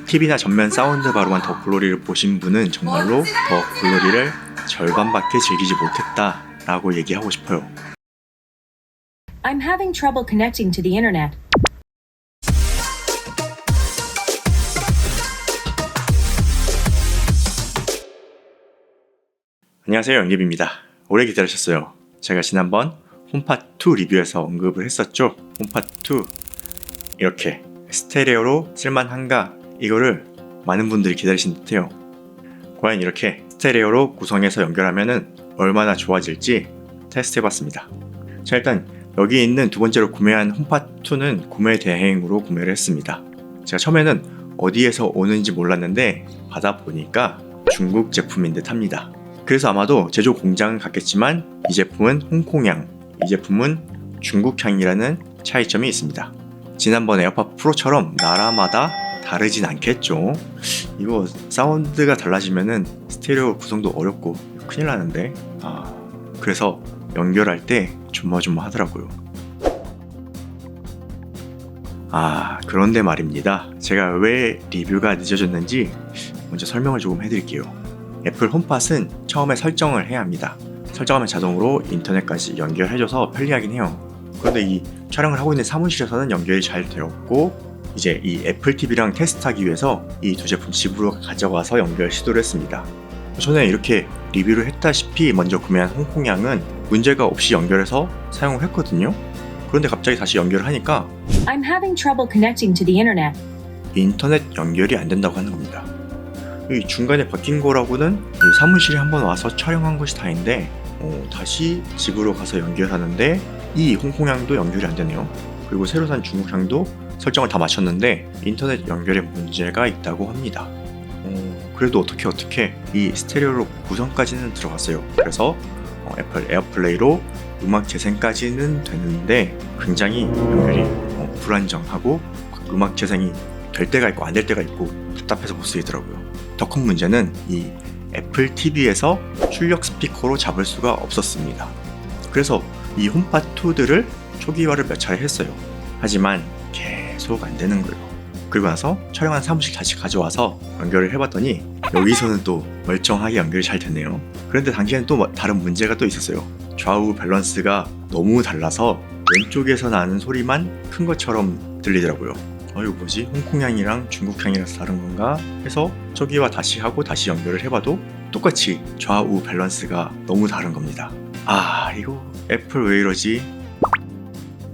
TV나 전면 사운드 바로만 더 글로리를 보신 분은 정말로 더 글로리를 절반밖에 즐기지 못했다 라고 얘기하고 싶어요. I'm having trouble connecting to the internet. 안녕하세요, 영립입니다. 오래 기다리셨어요. 제가 지난번 홈팟2 리뷰에서 언급을 했었죠. 홈팟2 이렇게 스테레오로 쓸만한가, 이거를 많은 분들이 기다리신 듯해요. 과연 이렇게 스테레오로 구성해서 연결하면 얼마나 좋아질지 테스트 해봤습니다. 자, 일단 여기 있는 두 번째로 구매한 홈팟2는 구매 대행으로 구매를 했습니다. 제가 처음에는 어디에서 오는지 몰랐는데 받아보니까 중국 제품인 듯 합니다. 그래서 아마도 제조 공장은 같겠지만 이 제품은 홍콩향, 이 제품은 중국향이라는 차이점이 있습니다. 지난번 에어팟 프로처럼 나라마다 다르진 않겠죠. 이거 사운드가 달라지면은 스테레오 구성도 어렵고 큰일 나는데, 그래서 연결할 때 조마조마하더라고요. 그런데 말입니다. 제가 왜 리뷰가 늦어졌는지 먼저 설명을 조금 해드릴게요. 애플 홈팟은 처음에 설정을 해야 합니다. 설정하면 자동으로 인터넷까지 연결해줘서 편리하긴 해요. 그런데 이 촬영을 하고 있는 사무실에서는 연결이 잘 되었고, 이제 이 애플 TV랑 테스트하기 위해서 이 두 제품 집으로 가져가서 연결 시도를 했습니다. 전에 이렇게 리뷰를 했다시피 먼저 구매한 홍콩향은 문제가 없이 연결해서 사용을 했거든요. 그런데 갑자기 다시 연결을 하니까 I'm having trouble connecting to the internet. 인터넷 연결이 안 된다고 하는 겁니다. 이 중간에 바뀐 거라고는 이 사무실에 한번 와서 촬영한 것이 다인데, 다시 집으로 가서 연결하는데 이 홍콩향도 연결이 안 되네요. 그리고 새로 산 중국향도 설정을 다 마쳤는데 인터넷 연결에 문제가 있다고 합니다. 그래도 어떻게 이 스테레오로 구성까지는 들어갔어요. 그래서 애플 에어플레이로 음악 재생까지는 되는데 굉장히 연결이 불안정하고 음악 재생이 될 때가 있고 안 될 때가 있고 답답해서 못 쓰이더라고요. 더 큰 문제는 이 애플 TV에서 출력 스피커로 잡을 수가 없었습니다. 그래서 이 홈팟2들을 초기화를 몇 차례 했어요. 하지만 계속 안 되는 거예요. 그리고 나서 촬영한 사무실 다시 가져와서 연결을 해봤더니 여기서는 또 멀쩡하게 연결이 잘 되네요. 그런데 당시에는 또 다른 문제가 또 있었어요. 좌우 밸런스가 너무 달라서 왼쪽에서 나는 소리만 큰 것처럼 들리더라고요. 이거 뭐지? 홍콩향이랑 중국향이라서 다른 건가? 해서 초기화 다시 하고 다시 연결을 해봐도 똑같이 좌우 밸런스가 너무 다른 겁니다. 이거 애플 왜 이러지?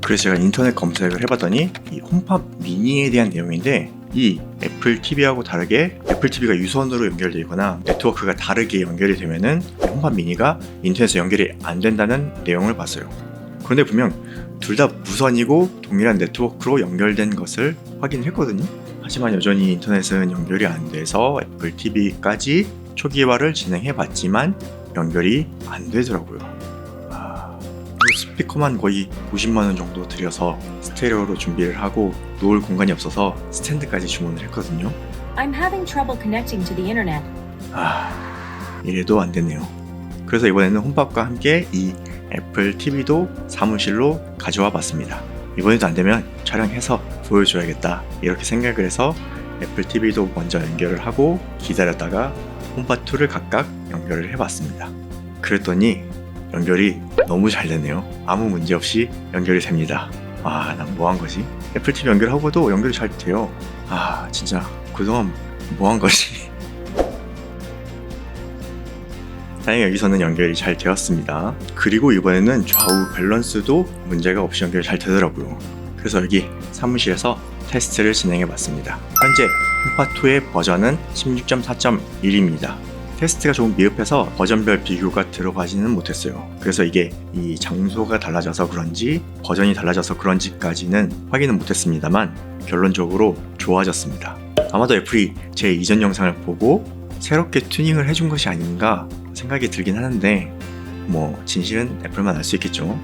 그래서 제가 인터넷 검색을 해봤더니 이 홈팟 미니에 대한 내용인데, 이 애플 TV하고 다르게 애플 TV가 유선으로 연결되어 있거나 네트워크가 다르게 연결이 되면은 홈팟 미니가 인터넷에 연결이 안 된다는 내용을 봤어요. 그런데 분명 둘 다 무선이고 동일한 네트워크로 연결된 것을 확인했거든요. 하지만 여전히 인터넷은 연결이 안 돼서 애플 TV까지 초기화를 진행해봤지만 연결이 안 되더라고요. 스피커만 거의 50만원 정도 들여서 스테레오로 준비를 하고 놓을 공간이 없어서 스탠드까지 주문을 했거든요. I'm having trouble connecting to the internet. 이래도 안 되네요. 그래서 이번에는 홈팟과 함께 이 애플 TV도 사무실로 가져와 봤습니다. 이번에도 안 되면 촬영해서 보여줘야겠다, 이렇게 생각을 해서 애플 TV도 먼저 연결을 하고 기다렸다가 홈팟2를 각각 연결을 해봤습니다. 그랬더니 연결이 너무 잘 되네요. 아무 문제 없이 연결이 됩니다. 난 뭐 한 거지? 애플 TV 연결하고도 연결이 잘 돼요. 진짜 그동안 뭐 한 거지? 다행히 여기서는 연결이 잘 되었습니다. 그리고 이번에는 좌우 밸런스도 문제가 없이 연결이 잘 되더라고요. 그래서 여기 사무실에서 테스트를 진행해 봤습니다. 현재 홈팟2의 버전은 16.4.1입니다. 테스트가 조금 미흡해서 버전별 비교가 들어가지는 못했어요. 그래서 이게 이 장소가 달라져서 그런지 버전이 달라져서 그런지까지는 확인은 못했습니다만 결론적으로 좋아졌습니다. 아마도 애플이 제 이전 영상을 보고 새롭게 튜닝을 해준 것이 아닌가 생각이 들긴 하는데, 진실은 애플만 알 수 있겠죠.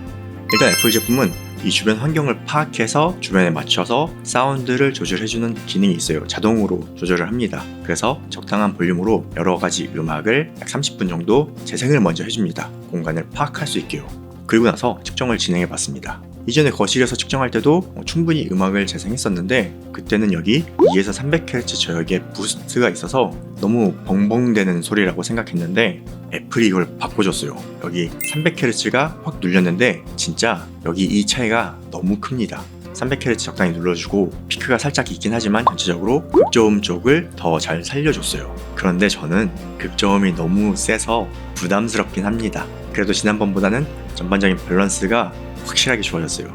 일단 애플 제품은 이 주변 환경을 파악해서 주변에 맞춰서 사운드를 조절해주는 기능이 있어요. 자동으로 조절을 합니다. 그래서 적당한 볼륨으로 여러가지 음악을 약 30분 정도 재생을 먼저 해줍니다. 공간을 파악할 수 있게요. 그리고 나서 측정을 진행해 봤습니다. 이전에 거실에서 측정할 때도 충분히 음악을 재생했었는데 그때는 여기 2에서 300Hz 저역의 부스트가 있어서 너무 벙벙대는 소리라고 생각했는데 애플이 이걸 바꿔줬어요. 여기 300Hz가 확 눌렸는데 진짜 여기 이 차이가 너무 큽니다. 300Hz 적당히 눌러주고 피크가 살짝 있긴 하지만 전체적으로 극저음 쪽을 더 잘 살려줬어요. 그런데 저는 극저음이 너무 세서 부담스럽긴 합니다. 그래도 지난번보다는 전반적인 밸런스가 확실하게 좋아졌어요.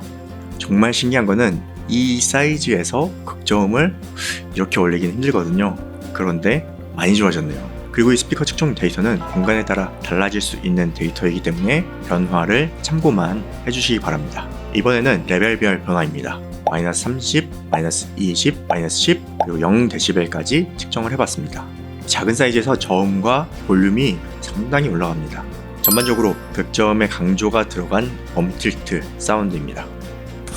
정말 신기한 거는 이 사이즈에서 극저음을 이렇게 올리긴 힘들거든요. 그런데 많이 좋아졌네요. 그리고 이 스피커 측정 데이터는 공간에 따라 달라질 수 있는 데이터이기 때문에 변화를 참고만 해주시기 바랍니다. 이번에는 레벨별 변화입니다. 마이너스 30, 마이너스 20, 마이너스 10, 그리고 0dB까지 측정을 해봤습니다. 작은 사이즈에서 저음과 볼륨이 상당히 올라갑니다. 전반적으로 극저음의 강조가 들어간 웜틸트 사운드입니다.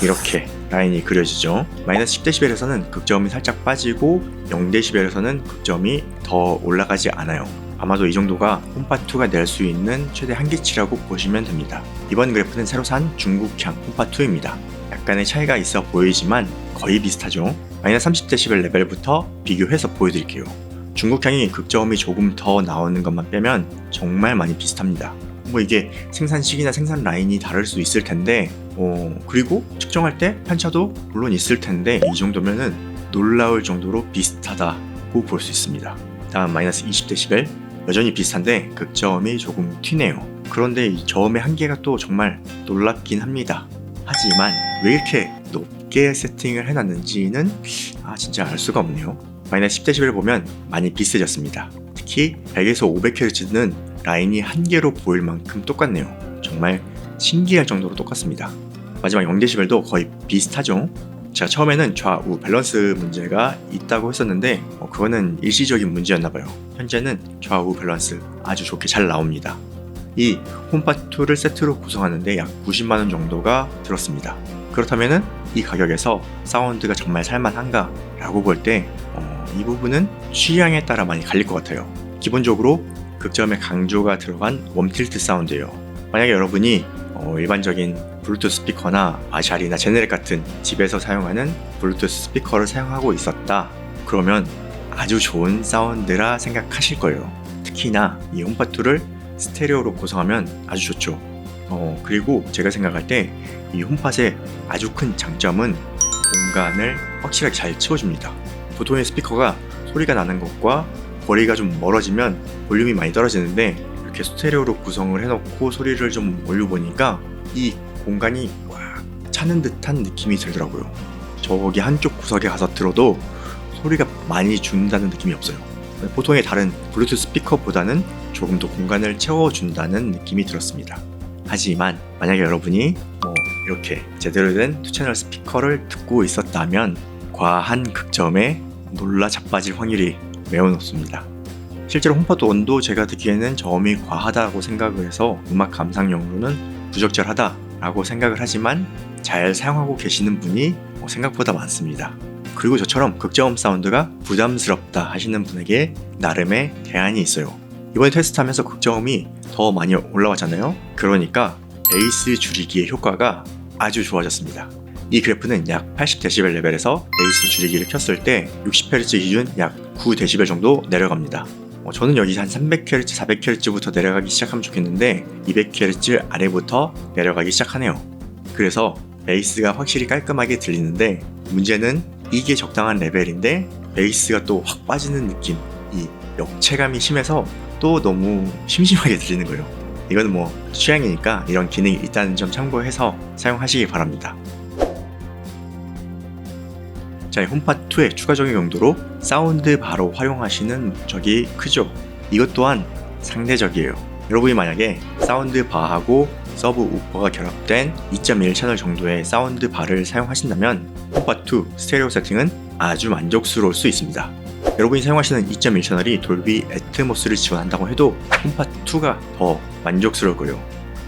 이렇게 라인이 그려지죠. 마이너스 10dB에서는 극저음이 살짝 빠지고 0dB에서는 극저음이 더 올라가지 않아요. 아마도 이 정도가 홈파2가 낼 수 있는 최대 한계치라고 보시면 됩니다. 이번 그래프는 새로 산 중국향 홈파2입니다. 약간의 차이가 있어 보이지만 거의 비슷하죠. 마이너스 30dB 레벨부터 비교해서 보여드릴게요. 중국향이 극저음이 조금 더 나오는 것만 빼면 정말 많이 비슷합니다. 이게 생산 시기나 생산 라인이 다를 수 있을 텐데 그리고 측정할 때 편차도 물론 있을 텐데 이 정도면은 놀라울 정도로 비슷하다고 볼 수 있습니다. 다음 마이너스 20dB 여전히 비슷한데 극저음이 조금 튀네요. 그런데 이 저음의 한계가 또 정말 놀랍긴 합니다. 하지만 왜 이렇게 높게 세팅을 해놨는지는 진짜 알 수가 없네요. 마이너스 10dB를 보면 많이 비슷해졌습니다. 특히 100에서 500Hz는 라인이 한 개로 보일 만큼 똑같네요. 정말 신기할 정도로 똑같습니다. 마지막 0dB도 거의 비슷하죠. 제가 처음에는 좌우 밸런스 문제가 있다고 했었는데 그거는 일시적인 문제였나봐요. 현재는 좌우 밸런스 아주 좋게 잘 나옵니다. 이 홈파2를 세트로 구성하는데 약 90만원 정도가 들었습니다. 그렇다면 이 가격에서 사운드가 정말 살만한가 라고 볼 때 이 부분은 취향에 따라 많이 갈릴 것 같아요. 기본적으로 극저음의 강조가 들어간 웜틸트 사운드예요. 만약에 여러분이 일반적인 블루투스 스피커나 아샤리나 제네렉 같은 집에서 사용하는 블루투스 스피커를 사용하고 있었다 그러면 아주 좋은 사운드라 생각하실 거예요. 특히나 이 홈파2를 스테레오로 구성하면 아주 좋죠. 그리고 제가 생각할 때 이 홈팟의 아주 큰 장점은 공간을 확실하게 잘 채워줍니다. 보통의 스피커가 소리가 나는 것과 거리가 좀 멀어지면 볼륨이 많이 떨어지는데 이렇게 스테레오로 구성을 해놓고 소리를 좀 올려보니까 이 공간이 꽉 차는 듯한 느낌이 들더라고요. 저기 한쪽 구석에 가서 들어도 소리가 많이 준다는 느낌이 없어요. 보통의 다른 블루투스 스피커보다는 조금 더 공간을 채워준다는 느낌이 들었습니다. 하지만 만약에 여러분이 이렇게 제대로 된 2채널 스피커를 듣고 있었다면 과한 극저음에 놀라 자빠질 확률이 매우 높습니다. 실제로 홈팟 원도 제가 듣기에는 저음이 과하다고 생각을 해서 음악 감상용으로는 부적절하다라고 생각을 하지만 잘 사용하고 계시는 분이 생각보다 많습니다. 그리고 저처럼 극저음 사운드가 부담스럽다 하시는 분에게 나름의 대안이 있어요. 이번에 테스트하면서 극저음이 더 많이 올라왔잖아요. 그러니까 베이스 줄이기의 효과가 아주 좋아졌습니다. 이 그래프는 약 80dB 레벨에서 베이스 줄이기를 켰을 때 60Hz 기준 약 9dB 정도 내려갑니다. 저는 여기 한 300Hz, 400Hz부터 내려가기 시작하면 좋겠는데 200Hz 아래부터 내려가기 시작하네요. 그래서 베이스가 확실히 깔끔하게 들리는데 문제는 이게 적당한 레벨인데 베이스가 또 확 빠지는 느낌, 이 역체감이 심해서 또 너무 심심하게 들리는 거예요. 이건 취향이니까 이런 기능이 있다는 점 참고해서 사용하시기 바랍니다. 자, 홈팟2의 추가적인 용도로 사운드 바로 활용하시는 목적이 크죠. 이것 또한 상대적이에요. 여러분이 만약에 사운드 바하고 서브 우퍼가 결합된 2.1 채널 정도의 사운드 바를 사용하신다면 홈팟2 스테레오 세팅은 아주 만족스러울 수 있습니다. 여러분이 사용하시는 2.1 채널이 돌비 애트모스를 지원한다고 해도 홈팟2가 더 만족스러울 거예요.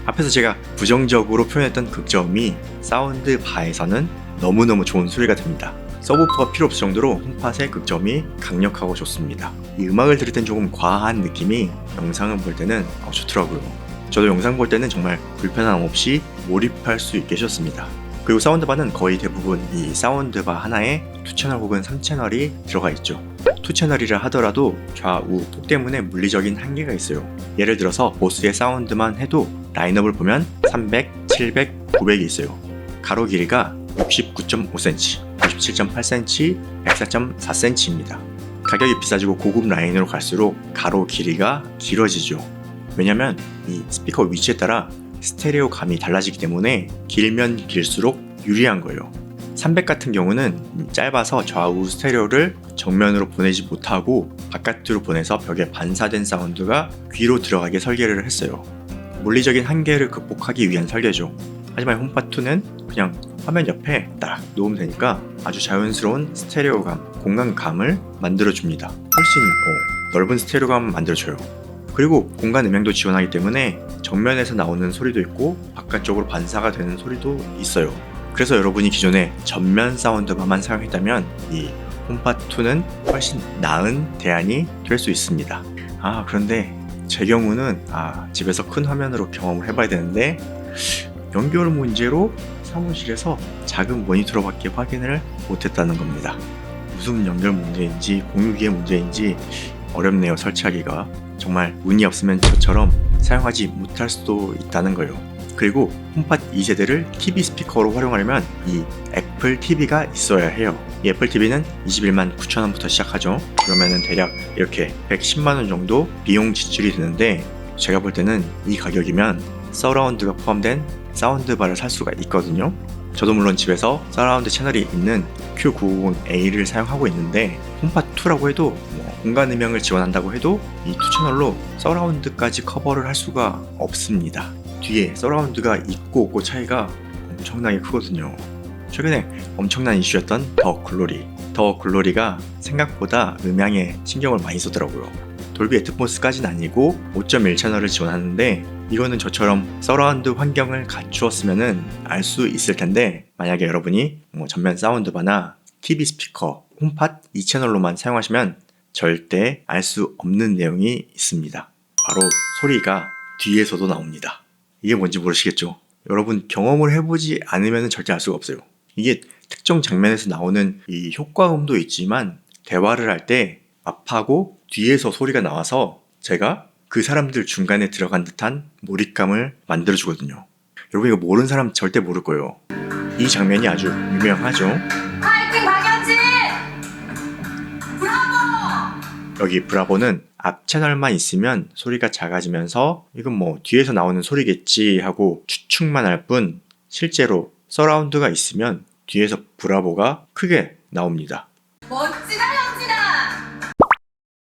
앞에서 제가 부정적으로 표현했던 극저음이 사운드 바에서는 너무너무 좋은 소리가 됩니다. 서브우퍼가 필요 없을 정도로 홈팟의 극저음이 강력하고 좋습니다. 이 음악을 들을 땐 조금 과한 느낌이 영상을 볼 때는 좋더라고요. 저도 영상 볼 때는 정말 불편함 없이 몰입할 수 있게 해줬습니다. 그리고 사운드바는 거의 대부분 이 사운드바 하나에 2채널 혹은 3채널이 들어가 있죠. 2채널이라 하더라도 좌우 폭 때문에 물리적인 한계가 있어요. 예를 들어서 보스의 사운드만 해도 라인업을 보면 300, 700, 900이 있어요. 가로 길이가 69.5cm, 97.8cm, 104.4cm입니다. 가격이 비싸지고 고급 라인으로 갈수록 가로 길이가 길어지죠. 왜냐면 이 스피커 위치에 따라 스테레오 감이 달라지기 때문에 길면 길수록 유리한 거예요. 300 같은 경우는 짧아서 좌우 스테레오를 정면으로 보내지 못하고 바깥으로 보내서 벽에 반사된 사운드가 귀로 들어가게 설계를 했어요. 물리적인 한계를 극복하기 위한 설계죠. 하지만 홈팟2는 그냥 화면 옆에 딱 놓으면 되니까 아주 자연스러운 스테레오감, 공간감을 만들어줍니다. 훨씬 넓은 스테레오감을 만들어줘요. 그리고 공간 음향도 지원하기 때문에 정면에서 나오는 소리도 있고 바깥쪽으로 반사가 되는 소리도 있어요. 그래서 여러분이 기존에 전면 사운드바만 사용했다면 이 홈팟2는 훨씬 나은 대안이 될 수 있습니다. 그런데 제 경우는 집에서 큰 화면으로 경험을 해봐야 되는데 연결 문제로 사무실에서 작은 모니터로밖에 확인을 못했다는 겁니다. 무슨 연결 문제인지 공유기의 문제인지 어렵네요. 설치하기가. 정말 운이 없으면 저처럼 사용하지 못할 수도 있다는 거예요. 그리고 홈팟 2세대를 TV 스피커로 활용하려면 이 애플 TV가 있어야 해요. 이 애플 TV는 21만 9천원부터 시작하죠. 그러면은 대략 이렇게 110만원 정도 비용 지출이 되는데 제가 볼 때는 이 가격이면 서라운드가 포함된 사운드바를 살 수가 있거든요. 저도 물론 집에서 서라운드 채널이 있는 Q950A를 사용하고 있는데 홈팟2라고 해도 공간 음향을 지원한다고 해도 이 2채널로 서라운드까지 커버를 할 수가 없습니다. 뒤에 서라운드가 있고 없고 차이가 엄청나게 크거든요. 최근에 엄청난 이슈였던 더 글로리가 생각보다 음향에 신경을 많이 쓰더라고요. 돌비 애트모스까지는 아니고 5.1채널을 지원하는데 이거는 저처럼 서라운드 환경을 갖추었으면 알 수 있을 텐데 만약에 여러분이 전면 사운드바나 TV 스피커, 홈팟 2채널로만 사용하시면 절대 알 수 없는 내용이 있습니다. 바로 소리가 뒤에서도 나옵니다. 이게 뭔지 모르시겠죠? 여러분 경험을 해보지 않으면 절대 알 수가 없어요. 이게 특정 장면에서 나오는 이 효과음도 있지만 대화를 할 때 앞하고 뒤에서 소리가 나와서 제가 그 사람들 중간에 들어간 듯한 몰입감을 만들어주거든요. 여러분 이거 모르는 사람 절대 모를 거예요. 이 장면이 아주 유명하죠. 파이팅 박연진! 브라보! 여기 브라보는 앞 채널만 있으면 소리가 작아지면서 이건 뒤에서 나오는 소리겠지 하고 추측만 할 뿐 실제로 서라운드가 있으면 뒤에서 브라보가 크게 나옵니다. 멋지다 연진아!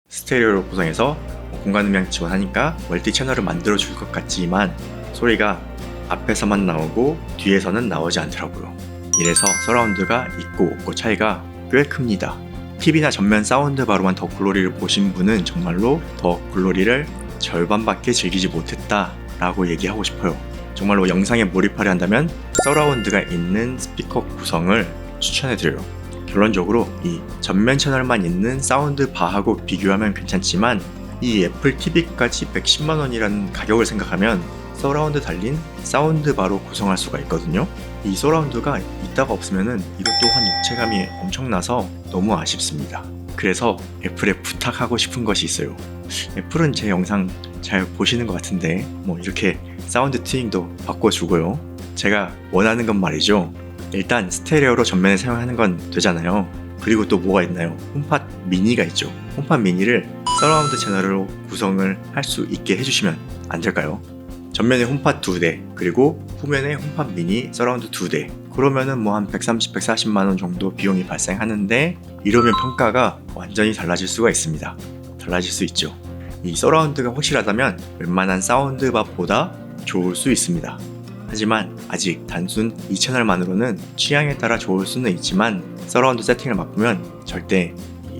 스테레오로 구성해서 공간 음향 지원하니까 멀티 채널을 만들어 줄 것 같지만 소리가 앞에서만 나오고 뒤에서는 나오지 않더라고요. 이래서 서라운드가 있고 없고 차이가 꽤 큽니다. TV나 전면 사운드바로만 더 글로리를 보신 분은 정말로 더 글로리를 절반밖에 즐기지 못했다 라고 얘기하고 싶어요. 정말로 영상에 몰입하려 한다면 서라운드가 있는 스피커 구성을 추천해드려요. 결론적으로 이 전면 채널만 있는 사운드바하고 비교하면 괜찮지만 이 애플 TV까지 110만원이라는 가격을 생각하면 서라운드 달린 사운드바로 구성할 수가 있거든요. 이 서라운드가 있다가 없으면은 이것 또한 입체감이 엄청나서 너무 아쉽습니다. 그래서 애플에 부탁하고 싶은 것이 있어요. 애플은 제 영상 잘 보시는 것 같은데 이렇게 사운드 튜닝도 바꿔주고요. 제가 원하는 건 말이죠. 일단 스테레오로 전면에 사용하는 건 되잖아요. 그리고 또 뭐가 있나요? 홈팟 미니가 있죠. 홈팟 미니를 서라운드 채널로 구성을 할 수 있게 해주시면 안 될까요? 전면에 홈팟 2대 그리고 후면에 홈팟 미니 서라운드 2대 그러면은 한 130, 140만원 정도 비용이 발생하는데 이러면 평가가 완전히 달라질 수가 있습니다. 달라질 수 있죠. 이 서라운드가 확실하다면 웬만한 사운드바보다 좋을 수 있습니다. 하지만 아직 단순 2채널만으로는 취향에 따라 좋을 수는 있지만 서라운드 세팅을 바꾸면 절대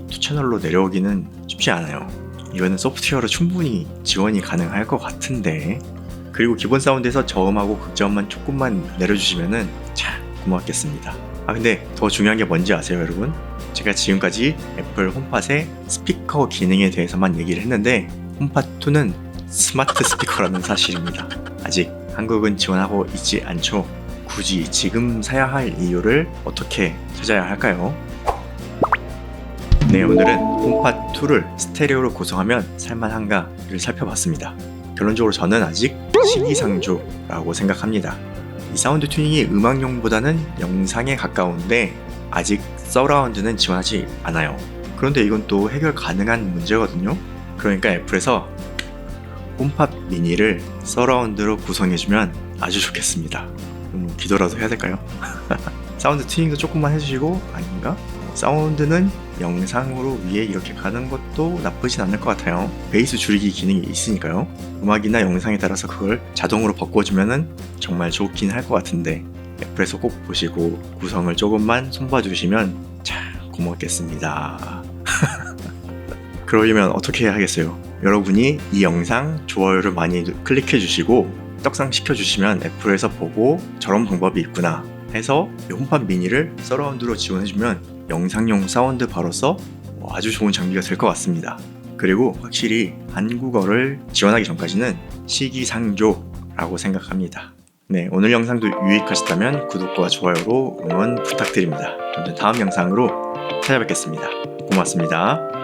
2채널로 내려오기는 쉽지 않아요. 이거는 소프트웨어로 충분히 지원이 가능할 것 같은데 그리고 기본 사운드에서 저음하고 극저음만 조금만 내려주시면은 참 고맙겠습니다. 근데 더 중요한 게 뭔지 아세요 여러분? 제가 지금까지 애플 홈팟의 스피커 기능에 대해서만 얘기를 했는데 홈팟2는 스마트 스피커라는 사실입니다. 아직 한국은 지원하고 있지 않죠. 굳이 지금 사야 할 이유를 어떻게 찾아야 할까요? 네, 오늘은 홈팟 2를 스테레오로 구성하면 살만한가를 살펴봤습니다. 결론적으로 저는 아직 시기상조라고 생각합니다. 이 사운드 튜닝이 음악용보다는 영상에 가까운데 아직 서라운드는 지원하지 않아요. 그런데 이건 또 해결 가능한 문제거든요. 그러니까 애플에서 홈팟 미니를 서라운드로 구성해주면 아주 좋겠습니다. 기도라도 해야 될까요? 사운드 튜닝도 조금만 해주시고, 아닌가? 사운드는 영상으로 위에 이렇게 가는 것도 나쁘진 않을 것 같아요. 베이스 줄이기 기능이 있으니까요. 음악이나 영상에 따라서 그걸 자동으로 바꿔주면 정말 좋긴 할 것 같은데, 애플에서 꼭 보시고 구성을 조금만 손봐주시면 참 고맙겠습니다. 그러려면 어떻게 해야 하겠어요? 여러분이 이 영상 좋아요를 많이 클릭해주시고 떡상시켜주시면 애플에서 보고 저런 방법이 있구나 해서 이 홈팟 미니를 서라운드로 지원해주면 영상용 사운드 바로서 아주 좋은 장비가 될 것 같습니다. 그리고 확실히 한국어를 지원하기 전까지는 시기상조라고 생각합니다. 네, 오늘 영상도 유익하셨다면 구독과 좋아요로 응원 부탁드립니다. 저는 다음 영상으로 찾아뵙겠습니다. 고맙습니다.